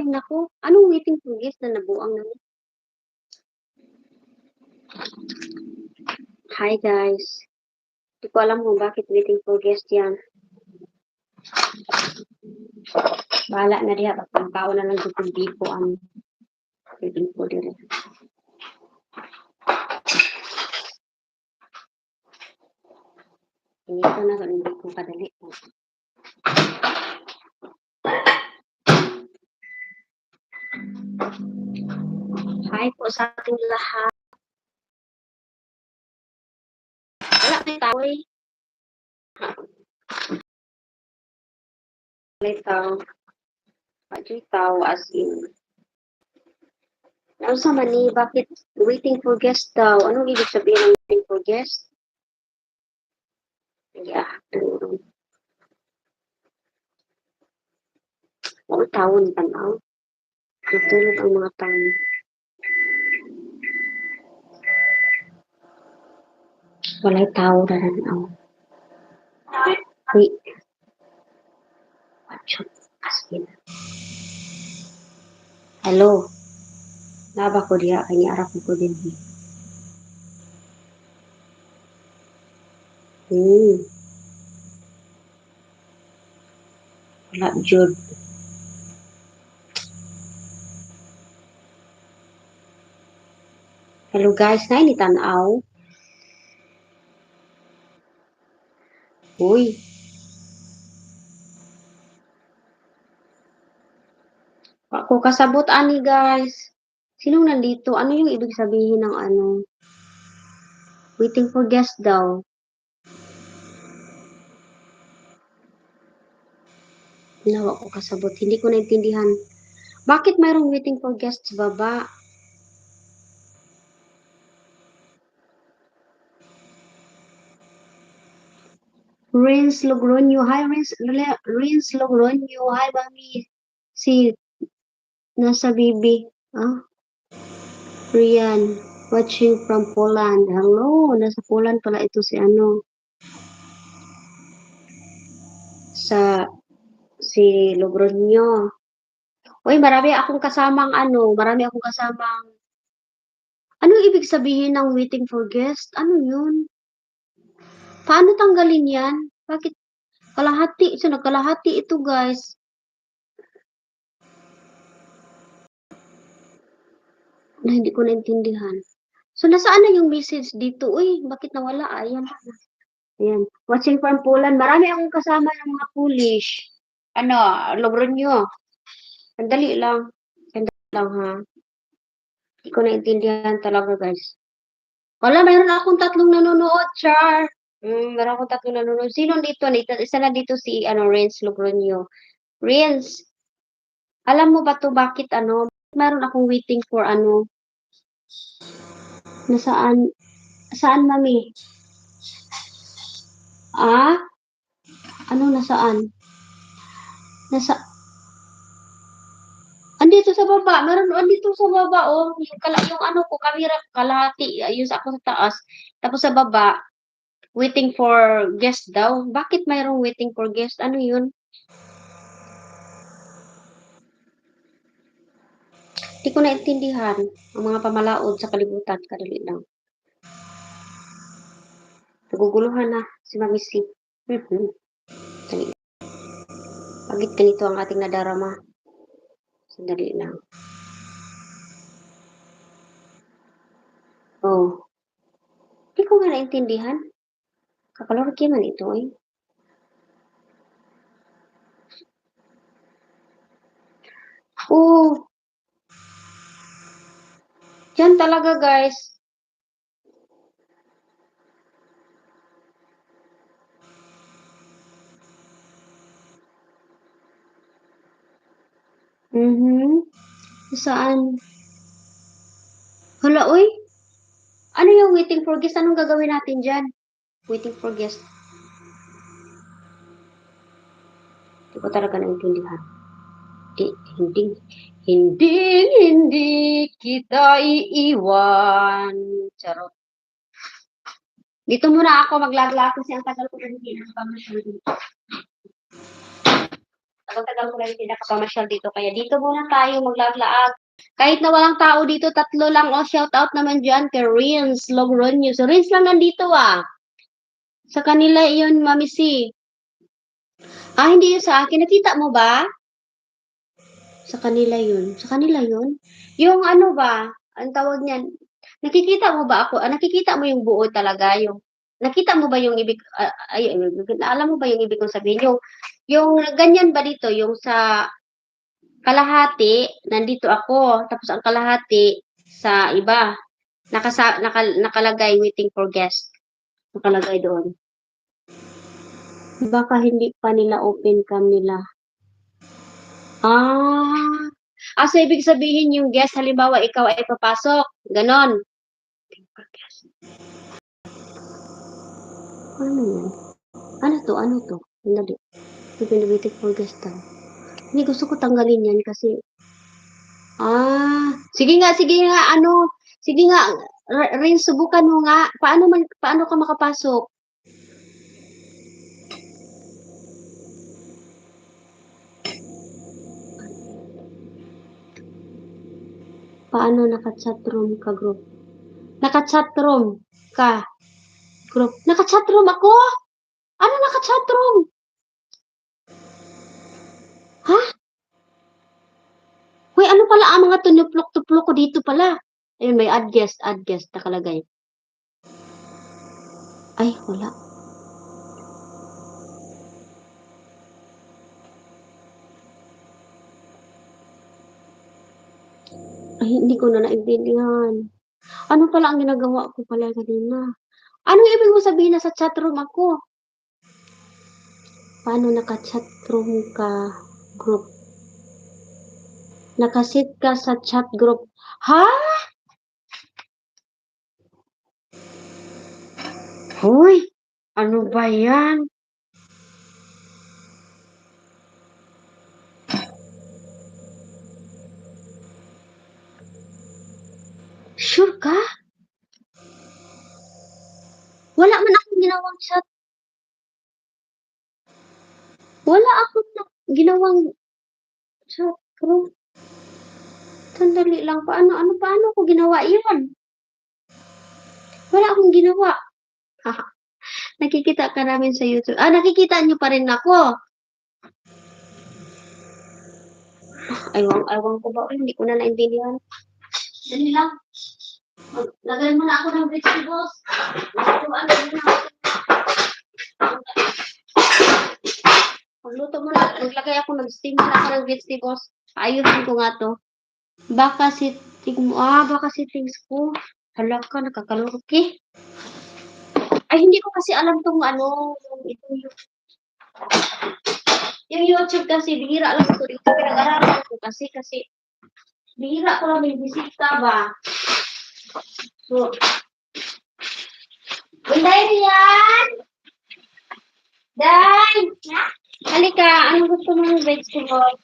Naku, anong waiting for guest na nabuang na ni? Hi guys. Di ko alam kung bakit waiting for guest yan. Bahala na diha. Pagpagkao na lang dito bipo ang waiting for dire. Ito na sa hindi ko kadali. Hi po sa ating lahat. Wala may tao eh. May tao. May tao as in. Ano sa mani, bakit waiting for guest daw? Anong ibig sabihin ng waiting for guest? Yeah. Mga tao ni tanaw. Natulog ang mga tao. Walay tao na nanaw. Wait. Watch as in. Hello. Naba ko diya, kanya arap ko din. Wala, jud. Hello guys, na ini tanaw. Uy. Ako kasabot ani guys. Sinong nandito? Ano yung ibig sabihin ng ano? Waiting for guest daw. Nawa ko kasabot. Hindi ko naintindihan. Bakit mayroong waiting for guest sa baba? Rins Logroño. Hi, Rins Logroño. Hi, mami. Si nasa bibi. Ah, Rian. Watching from Poland. Hello. Nasa Poland pala ito si ano. Si Logroño. Uy, marami akong kasamang, anong ibig sabihin ng waiting for guest? Ano yun? Paano tanggalin yan? Bakit kalahati? So, nagkalahati ito, guys. Na hindi ko naintindihan. So, nasaan na yung message dito? Uy, bakit nawala? Ayan. Ayan. Watching from Poland. Marami akong kasama ng mga Polish. Ano, Logroño. Sandali lang. Sandali lang, ha? Hindi ko naintindihan talaga, guys. Wala, mayroon akong tatlong nanonood, Char. Meron akong tatlong nanonood. Sino dito? Isa na dito si, Renz Logroño. Renz, alam mo ba to bakit, meron akong waiting for, nasaan, saan, mami? Ah? Ano, nasaan? Andito sa baba. Meron, andito sa baba, oh. Yung ano ko, kamera, kalahati, yung sa ako sa taas. Tapos sa baba, waiting for guest daw. Bakit mayroong waiting for guest? Ano yun? Hindi ko naintindihan ang mga pamalaod sa kalibutan. Kadali lang. Naguguluhan na si Mami C. Dali. Bakit ganito ang ating nadarama? Sandali lang. Oh. Hindi ko nga naintindihan. Kakalorki man ito eh. Oh. Yan talaga guys. Saan? Hala, oy. Ano yung waiting for guest? Anong gagawin natin dyan? Waiting for guest. Hindi ko talaga naintindihan. Hindi kita iiwan. Charot. Dito muna ako, maglaglako kasi ang tagal ko na hindi nakapamasyal dito. tagal-tagal ko na hindi nakapamasyal dito. Kaya dito muna tayo maglaag-laag. Kahit na walang tao dito, 3 lang. Oh, shout out naman dyan kay Rins Logroño. Si Rins lang nandito ah. Sa kanila yun, Mami C. Ah, hindi yun sa akin. Nakita mo ba? Sa kanila yun. Sa kanila yun? Yung ano ba? Ang tawag niyan. Nakikita mo ba ako? Nakikita mo yung buo talaga? Yung, nakita mo ba yung ibig, alam mo ba yung ibig kong sabihin? Yung ganyan ba dito? Yung sa kalahati, nandito ako. Tapos ang kalahati sa iba. Nakalagay waiting for guest. Nakalagay doon. Baka hindi pa nila open cam nila. Ah. So ibig sabihin yung guest, halimbawa ikaw ay papasok. Ganon. Ano yan? Ano to? Ano to? Hindi. Waiting for guest daw. Hindi, gusto ko tanggalin yan kasi. Sige nga, ano. Sige nga, Rin, subukan mo nga. Paano ka makapasok? Paano naka-chatroom ka group? Naka-chatroom ka group. Naka-chatroom ako? Ano naka-chatroom? Ha? Hoy, ano pala ang mga tunuplok-tuplok ko dito pala? Ayun, may add guest nakalagay. Ay, wala. Ay, hindi ko na naintindihan. Ano pala ang ginagawa ko pala kanina? Anong ibig mo sabihin na sa chatroom ako? Paano naka-chatroom ka group? Nakasit ka sa chat group. Ha? Hoy, ano ba yan? Sure ka? Wala man akong ginawang chat. Wala akong ginawang chat group. Sandali lang. Paano ko ginawa yan? Wala akong ginawa. Nakikita ka namin sa YouTube. Nakikita nyo pa rin ako. Aywan ko ba? Hindi ko na naintindihan. Dali lang. Lagay mo na ako ng vegetables. Magluto mo na. Maglagay ako ng steam na ako ng vegetables. Ayusin ko nga to. Baka settings ko. Hala ka, nakakalurok eh. Ay, hindi ko kasi alam tong yung YouTube kasi, bihira lang ito dito. Pinag-aralan ko kasi, bihira ko lang may bisita ba. So, Bunday riyan! Day! Halika, ano gusto mo ng vegetable?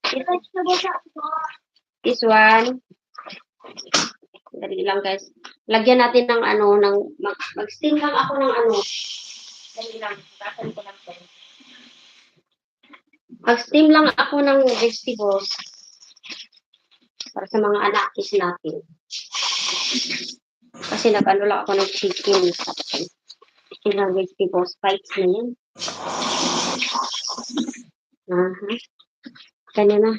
Vegetable sa ako. This one. Dali lang guys. Lagyan natin ng mag-steam lang ako ng Dali lang, tasan ko lang to. Mag-steam lang ako ng vegetables para sa mga anakis natin. Kasi nag-ano lang ako ng chicken. Ilang vegetables, spice na yan. Kanya na.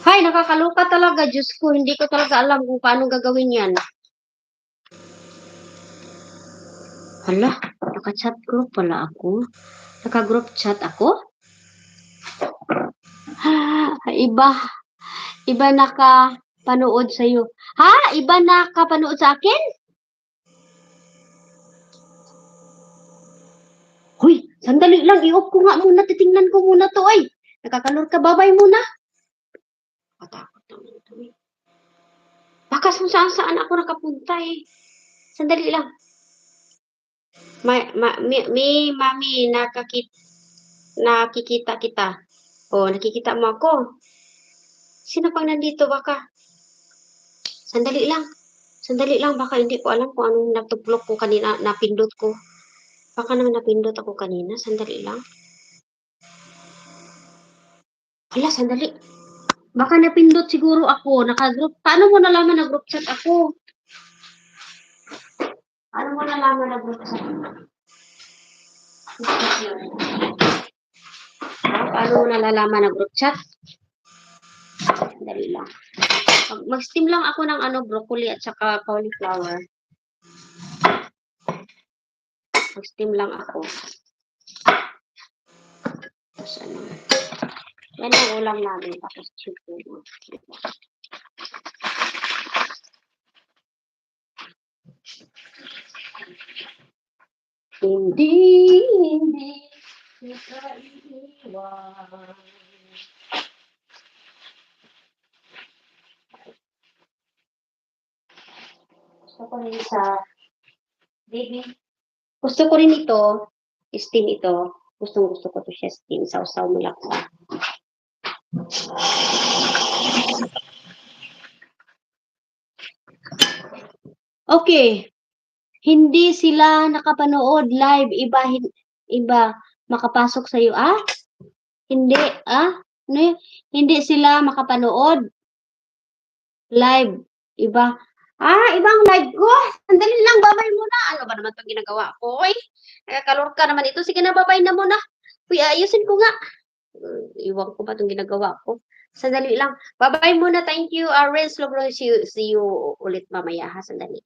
Hay, nakakaluka talaga. Diyos ko, hindi ko talaga alam kung paano gagawin yan. Hala, naka-chat group pala ako. Naka-group chat ako? Iba nakapanood sa'yo. Ha? Iba nakapanood sa akin? Hoy, sandali lang. I-off ko nga muna. Titingnan ko muna to ay. Nakakalor ka. Babay muna. Katakot naman ito eh. Baka saan ako nakapunta eh. Sandali lang. Mami, nakikita kita. Nakikita mo ako. Sino pang nandito baka? Sandali lang, baka hindi ko alam kung anong natuplok ko kanina, napindot ko. Baka naman napindot ako kanina, sandali lang. Hala, sandali. Baka napindot siguro ako, naka-group. Paano mo nalaman na group chat ako? Paano mo nalaman na group chat? Paano mo nalalaman na group chat? Sandali lang. Mag-steam lang ako ng broccoli at saka cauliflower. Mag-steam lang ako. Tapos yan ang ulam namin. Tapos chicken. Hindi kita iiwan. Gusto ko rin baby. Gusto ko rin ito, steam ito. Gusto ko to siya steam. Sausaw mo laksa. Okay. Hindi sila nakapanood live. Iba makapasok sa iyo. Hindi. Hindi sila makapanood live. Iba. Ibang live ko. Sandali lang, babay muna. Ano ba naman 'tong ginagawa ko? Nakakalor ka naman ito. Sige na, babay na muna. Uy, ayusin ko nga. Iwan ko ba 'tong ginagawa ko? Sandali lang. Babay muna. Thank you, Renz Logro. See you ulit mamaya ha. Sandali.